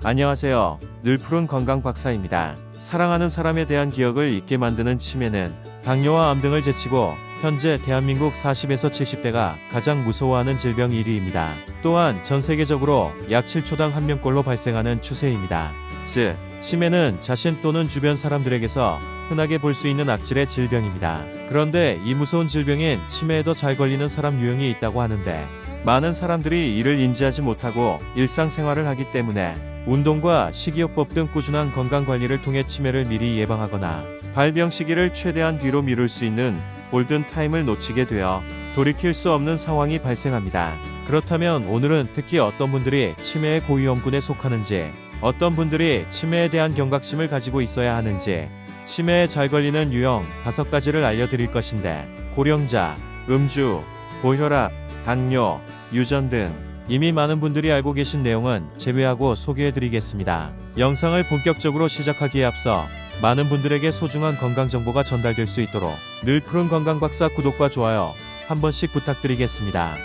안녕하세요. 늘푸른 건강 박사입니다. 사랑하는 사람에 대한 기억을 잊게 만드는 치매는 당뇨와 암 등을 제치고 현재 대한민국 40에서 70대가 가장 무서워하는 질병 1위입니다. 또한 전 세계적으로 약 7초당 1명꼴로 발생하는 추세입니다. 즉, 치매는 자신 또는 주변 사람들에게서 흔하게 볼 수 있는 악질의 질병입니다. 그런데 이 무서운 질병인 치매에도 잘 걸리는 사람 유형이 있다고 하는데, 많은 사람들이 이를 인지하지 못하고 일상생활을 하기 때문에 운동과 식이요법 등 꾸준한 건강관리를 통해 치매를 미리 예방하거나 발병 시기를 최대한 뒤로 미룰 수 있는 골든타임을 놓치게 되어 돌이킬 수 없는 상황이 발생합니다. 그렇다면 오늘은 특히 어떤 분들이 치매의 고위험군에 속하는지, 어떤 분들이 치매에 대한 경각심을 가지고 있어야 하는지, 치매에 잘 걸리는 유형 5가지를 알려드릴 것인데, 고령자, 음주, 고혈압, 당뇨, 유전 등 이미 많은 분들이 알고 계신 내용은 제외하고 소개해드리겠습니다. 영상을 본격적으로 시작하기에 앞서 많은 분들에게 소중한 건강정보가 전달될 수 있도록 늘푸른 건강박사 구독과 좋아요 한 번씩 부탁드리겠습니다.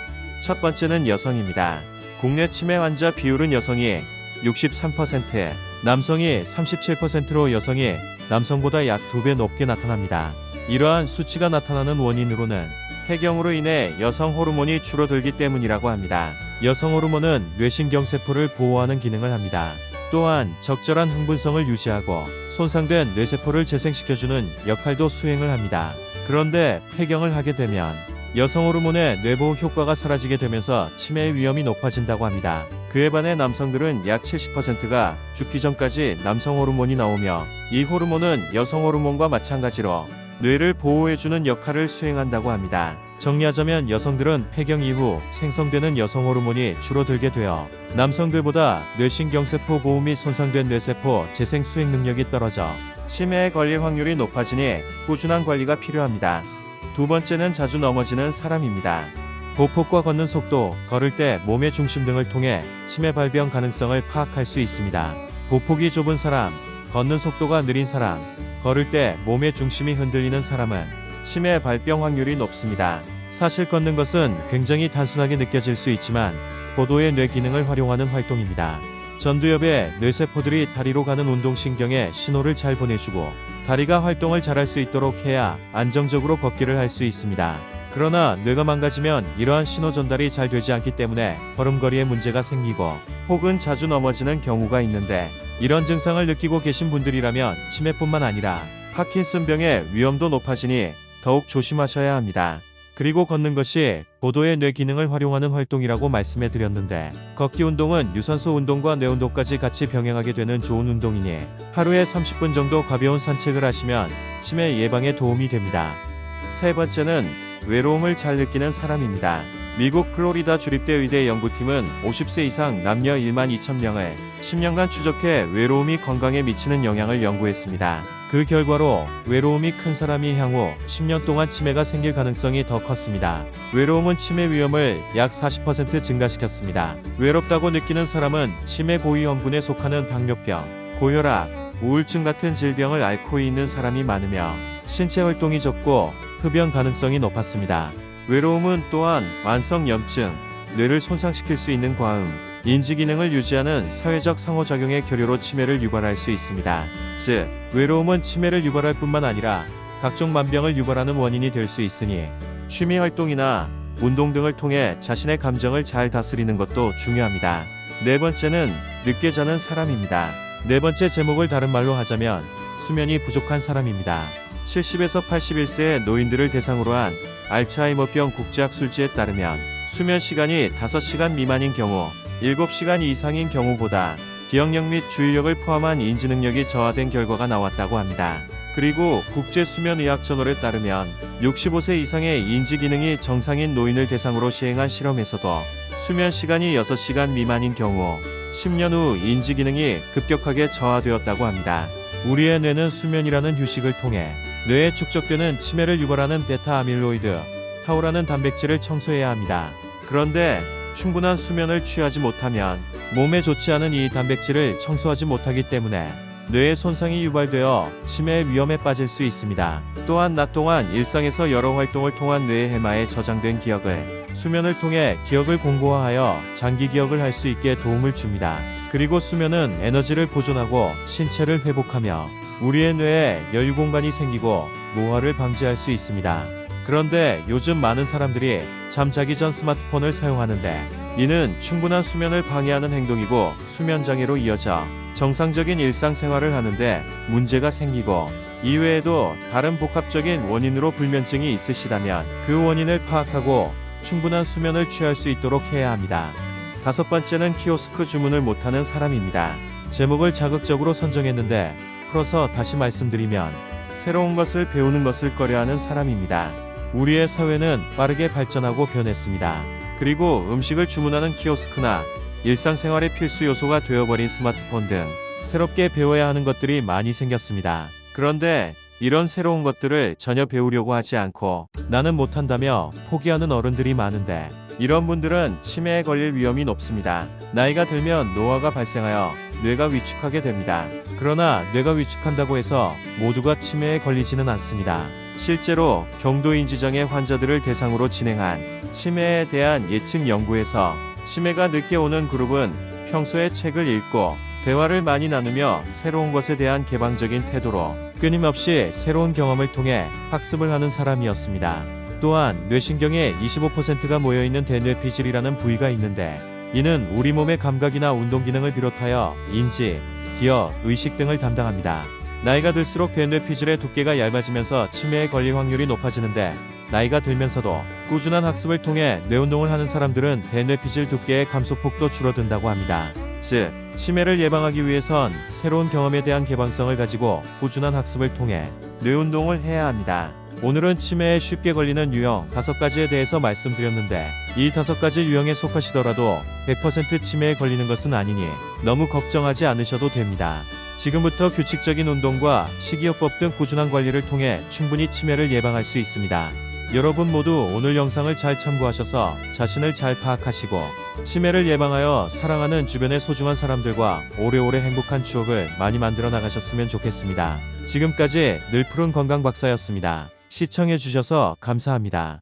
첫 번째는 여성입니다. 국내 치매 환자 비율은 여성이 63%, 남성이 37%로 여성이 남성보다 약 2배 높게 나타납니다. 이러한 수치가 나타나는 원인으로는 폐경으로 인해 여성 호르몬이 줄어들기 때문이라고 합니다. 여성 호르몬은 뇌신경세포를 보호하는 기능을 합니다. 또한 적절한 흥분성을 유지하고 손상된 뇌세포를 재생시켜주는 역할도 수행을 합니다. 그런데 폐경을 하게 되면 여성 호르몬의 뇌보호 효과가 사라지게 되면서 치매의 위험이 높아진다고 합니다. 그에 반해 남성들은 약 70%가 죽기 전까지 남성 호르몬이 나오며, 이 호르몬은 여성 호르몬과 마찬가지로 뇌를 보호해주는 역할을 수행한다고 합니다. 정리하자면 여성들은 폐경 이후 생성되는 여성 호르몬이 줄어들게 되어 남성들보다 뇌신경세포 보호 및 손상된 뇌세포 재생 수행 능력이 떨어져 치매에 걸릴 확률이 높아지니 꾸준한 관리가 필요합니다. 두 번째는 자주 넘어지는 사람입니다. 보폭과 걷는 속도, 걸을 때 몸의 중심 등을 통해 치매 발병 가능성을 파악할 수 있습니다. 보폭이 좁은 사람, 걷는 속도가 느린 사람, 걸을 때 몸의 중심이 흔들리는 사람은 치매 발병 확률이 높습니다. 사실 걷는 것은 굉장히 단순하게 느껴질 수 있지만 고도의 뇌 기능을 활용하는 활동입니다. 전두엽의 뇌세포들이 다리로 가는 운동신경에 신호를 잘 보내주고 다리가 활동을 잘할 수 있도록 해야 안정적으로 걷기를 할 수 있습니다. 그러나 뇌가 망가지면 이러한 신호 전달이 잘 되지 않기 때문에 걸음걸이에 문제가 생기고 혹은 자주 넘어지는 경우가 있는데, 이런 증상을 느끼고 계신 분들이라면 치매뿐만 아니라 파킨슨병의 위험도 높아지니 더욱 조심하셔야 합니다. 그리고 걷는 것이 고도의 뇌 기능을 활용하는 활동이라고 말씀해 드렸는데, 걷기 운동은 유산소 운동과 뇌 운동까지 같이 병행하게 되는 좋은 운동이니 하루에 30분 정도 가벼운 산책을 하시면 치매 예방에 도움이 됩니다. 세 번째는 외로움을 잘 느끼는 사람입니다. 미국 플로리다 주립대 의대 연구팀은 50세 이상 남녀 1만 2천 명을 10년간 추적해 외로움이 건강에 미치는 영향을 연구했습니다. 그 결과로 외로움이 큰 사람이 향후 10년 동안 치매가 생길 가능성이 더 컸습니다. 외로움은 치매 위험을 약 40% 증가시켰습니다. 외롭다고 느끼는 사람은 치매 고위험군에 속하는 당뇨병, 고혈압, 우울증 같은 질병을 앓고 있는 사람이 많으며 신체 활동이 적고 흡연 가능성이 높았습니다. 외로움은 또한 만성염증, 뇌를 손상시킬 수 있는 과음, 인지기능을 유지하는 사회적 상호작용의 결여로 치매를 유발할 수 있습니다. 즉, 외로움은 치매를 유발할 뿐만 아니라 각종 만병을 유발하는 원인이 될 수 있으니 취미활동이나 운동 등을 통해 자신의 감정을 잘 다스리는 것도 중요합니다. 네 번째는 늦게 자는 사람입니다. 네 번째 제목을 다른 말로 하자면 수면이 부족한 사람입니다. 70에서 81세의 노인들을 대상으로 한 알츠하이머병 국제학술지에 따르면 수면 시간이 5시간 미만인 경우, 7시간 이상인 경우보다 기억력 및 주의력을 포함한 인지 능력이 저하된 결과가 나왔다고 합니다. 그리고 국제수면의학저널에 따르면 65세 이상의 인지 기능이 정상인 노인을 대상으로 시행한 실험에서도 수면 시간이 6시간 미만인 경우 10년 후 인지 기능이 급격하게 저하되었다고 합니다. 우리의 뇌는 수면이라는 휴식을 통해 뇌에 축적되는 치매를 유발하는 베타 아밀로이드, 타우라는 단백질을 청소해야 합니다. 그런데 충분한 수면을 취하지 못하면 몸에 좋지 않은 이 단백질을 청소하지 못하기 때문에 뇌의 손상이 유발되어 치매의 위험에 빠질 수 있습니다. 또한 낮 동안 일상에서 여러 활동을 통한 뇌의 해마에 저장된 기억을 수면을 통해 기억을 공고화하여 장기 기억을 할 수 있게 도움을 줍니다. 그리고 수면은 에너지를 보존하고 신체를 회복하며 우리의 뇌에 여유 공간이 생기고 노화를 방지할 수 있습니다. 그런데 요즘 많은 사람들이 잠자기 전 스마트폰을 사용하는데 이는 충분한 수면을 방해하는 행동이고 수면 장애로 이어져 정상적인 일상생활을 하는데 문제가 생기고 이외에도 다른 복합적인 원인으로 불면증이 있으시다면 그 원인을 파악하고 충분한 수면을 취할 수 있도록 해야 합니다. 다섯 번째는 키오스크 주문을 못하는 사람입니다. 제목을 자극적으로 선정했는데 풀어서 다시 말씀드리면 새로운 것을 배우는 것을 꺼려하는 사람입니다. 우리의 사회는 빠르게 발전하고 변했습니다. 그리고 음식을 주문하는 키오스크나 일상생활의 필수 요소가 되어버린 스마트폰 등 새롭게 배워야 하는 것들이 많이 생겼습니다. 그런데 이런 새로운 것들을 전혀 배우려고 하지 않고 나는 못한다며 포기하는 어른들이 많은데 이런 분들은 치매에 걸릴 위험이 높습니다. 나이가 들면 노화가 발생하여 뇌가 위축하게 됩니다. 그러나 뇌가 위축한다고 해서 모두가 치매에 걸리지는 않습니다. 실제로 경도인지장애 환자들을 대상으로 진행한 치매에 대한 예측 연구에서 치매가 늦게 오는 그룹은 평소에 책을 읽고 대화를 많이 나누며 새로운 것에 대한 개방적인 태도로 끊임없이 새로운 경험을 통해 학습을 하는 사람이었습니다. 또한 뇌신경의 25%가 모여있는 대뇌피질이라는 부위가 있는데 이는 우리 몸의 감각이나 운동 기능을 비롯하여 인지, 기억, 의식 등을 담당합니다. 나이가 들수록 대뇌피질의 두께가 얇아지면서 치매에 걸릴 확률이 높아지는데 나이가 들면서도 꾸준한 학습을 통해 뇌운동을 하는 사람들은 대뇌피질 두께의 감소폭도 줄어든다고 합니다. 즉, 치매를 예방하기 위해선 새로운 경험에 대한 개방성을 가지고 꾸준한 학습을 통해 뇌운동을 해야 합니다. 오늘은 치매에 쉽게 걸리는 유형 5가지에 대해서 말씀드렸는데 이 5가지 유형에 속하시더라도 100% 치매에 걸리는 것은 아니니 너무 걱정하지 않으셔도 됩니다. 지금부터 규칙적인 운동과 식이요법 등 꾸준한 관리를 통해 충분히 치매를 예방할 수 있습니다. 여러분 모두 오늘 영상을 잘 참고하셔서 자신을 잘 파악하시고 치매를 예방하여 사랑하는 주변의 소중한 사람들과 오래오래 행복한 추억을 많이 만들어 나가셨으면 좋겠습니다. 지금까지 늘푸른 건강 박사였습니다. 시청해주셔서 감사합니다.